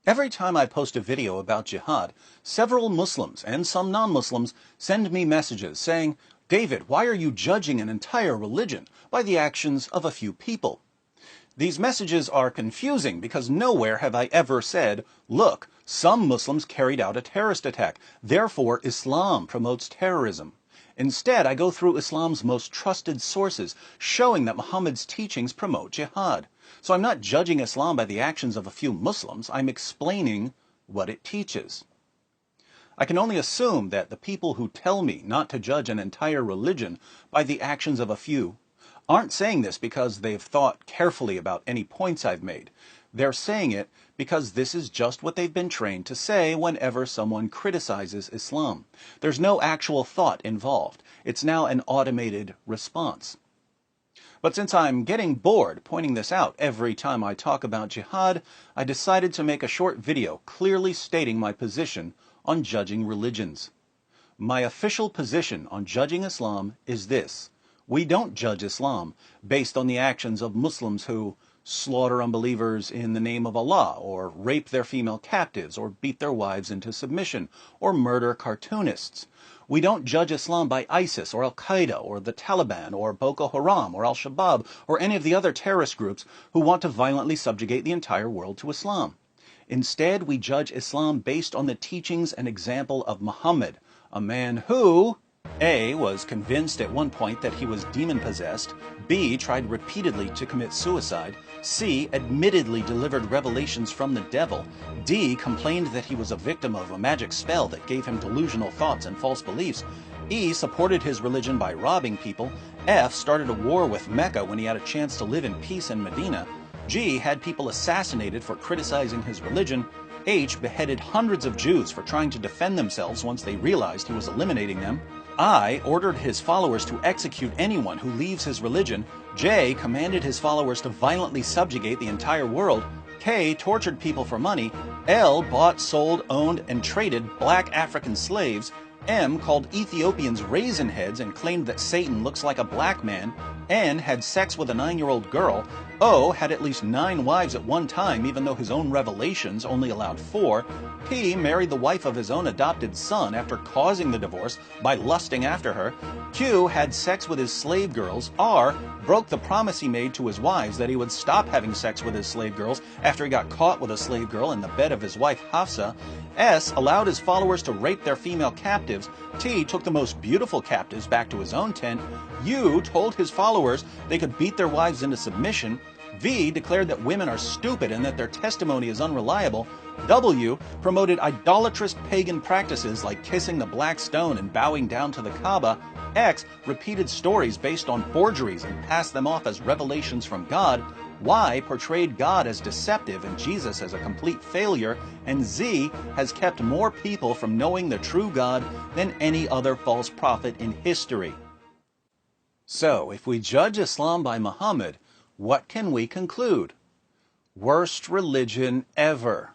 Every time I post a video about jihad, several Muslims and some non-Muslims send me messages saying, "David, why are you judging an entire religion by the actions of a few people?" These messages are confusing because nowhere have I ever said, "Look, some Muslims carried out a terrorist attack, therefore Islam promotes terrorism." Instead, I go through Islam's most trusted sources, showing that Muhammad's teachings promote jihad. So I'm not judging Islam by the actions of a few Muslims, I'm explaining what it teaches. I can only assume that the people who tell me not to judge an entire religion by the actions of a few aren't saying this because they've thought carefully about any points I've made. They're saying it because this is just what they've been trained to say whenever someone criticizes Islam. There's no actual thought involved. It's now an automated response. But since I'm getting bored pointing this out every time I talk about jihad, I decided to make a short video clearly stating my position on judging religions. My official position on judging Islam is this: we don't judge Islam based on the actions of Muslims who slaughter unbelievers in the name of Allah, or rape their female captives, or beat their wives into submission, or murder cartoonists. We don't judge Islam by ISIS, or Al-Qaeda, or the Taliban, or Boko Haram, or Al-Shabaab, or any of the other terrorist groups who want to violently subjugate the entire world to Islam. Instead, we judge Islam based on the teachings and example of Muhammad, a man who A. was convinced at one point that he was demon-possessed, B. tried repeatedly to commit suicide, C. admittedly delivered revelations from the devil, D. complained that he was a victim of a magic spell that gave him delusional thoughts and false beliefs, E. supported his religion by robbing people, F. started a war with Mecca when he had a chance to live in peace in Medina, G. had people assassinated for criticizing his religion, H. beheaded hundreds of Jews for trying to defend themselves once they realized he was eliminating them, I. ordered his followers to execute anyone who leaves his religion, J. commanded his followers to violently subjugate the entire world, K. tortured people for money, L. bought, sold, owned, and traded black African slaves, M. called Ethiopians raisin heads and claimed that Satan looks like a black man, N. had sex with a 9-year-old girl, O. had at least 9 wives at one time even though his own revelations only allowed 4, P. married the wife of his own adopted son after causing the divorce by lusting after her, Q. had sex with his slave girls, R. broke the promise he made to his wives that he would stop having sex with his slave girls after he got caught with a slave girl in the bed of his wife Hafsa, S. allowed his followers to rape their female captives, T. took the most beautiful captives back to his own tent, U. told his followers they could beat their wives into submission, V. declared that women are stupid and that their testimony is unreliable, W. promoted idolatrous pagan practices like kissing the black stone and bowing down to the Kaaba, X. repeated stories based on forgeries and passed them off as revelations from God, Y. portrayed God as deceptive and Jesus as a complete failure, and Z. has kept more people from knowing the true God than any other false prophet in history. So, if we judge Islam by Muhammad, what can we conclude? Worst religion ever.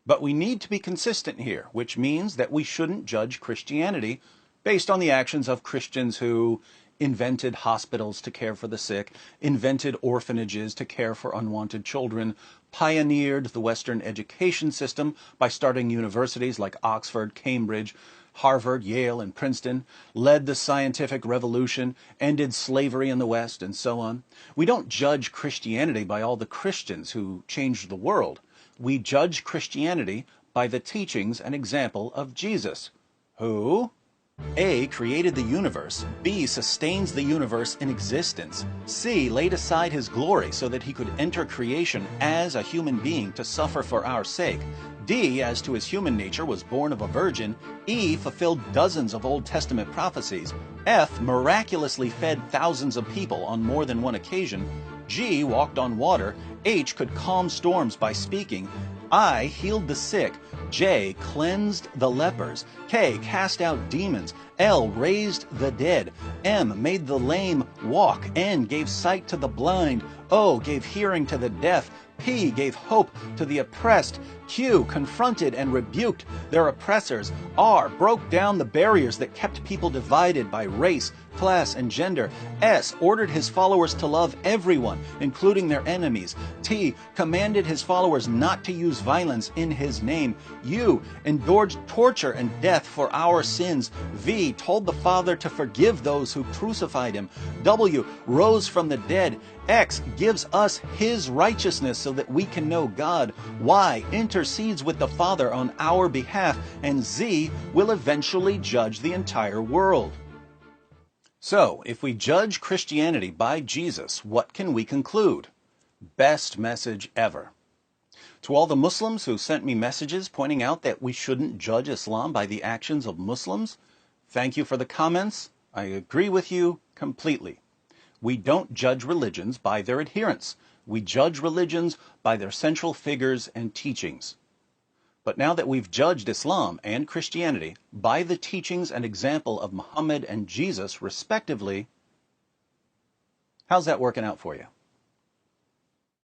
But we need to be consistent here, which means that we shouldn't judge Christianity based on the actions of Christians who invented hospitals to care for the sick, invented orphanages to care for unwanted children, pioneered the Western education system by starting universities like Oxford, Cambridge, Harvard, Yale, and Princeton, led the scientific revolution, ended slavery in the West, and so on. We don't judge Christianity by all the Christians who changed the world. We judge Christianity by the teachings and example of Jesus, who A. created the universe, B. sustains the universe in existence, C. laid aside his glory so that he could enter creation as a human being to suffer for our sake, D. as to his human nature was born of a virgin, E. fulfilled dozens of Old Testament prophecies, F. miraculously fed thousands of people on more than one occasion, G. walked on water, H. could calm storms by speaking, I. healed the sick, J. cleansed the lepers, K. cast out demons, L. raised the dead, M. made the lame walk, N. gave sight to the blind, O. gave hearing to the deaf, P gave hope to the oppressed. Q confronted and rebuked their oppressors. R broke down the barriers that kept people divided by race, class, and gender. S ordered his followers to love everyone, including their enemies. T commanded his followers not to use violence in his name. U endured torture and death for our sins. V told the Father to forgive those who crucified him. W rose from the dead. X gives us his righteousness so that we can know God. Y intercedes with the Father on our behalf. And Z will eventually judge the entire world. So, if we judge Christianity by Jesus, what can we conclude? Best message ever. To all the Muslims who sent me messages pointing out that we shouldn't judge Islam by the actions of Muslims, thank you for the comments. I agree with you completely. We don't judge religions by their adherents. We judge religions by their central figures and teachings. But now that we've judged Islam and Christianity by the teachings and example of Muhammad and Jesus, respectively, how's that working out for you?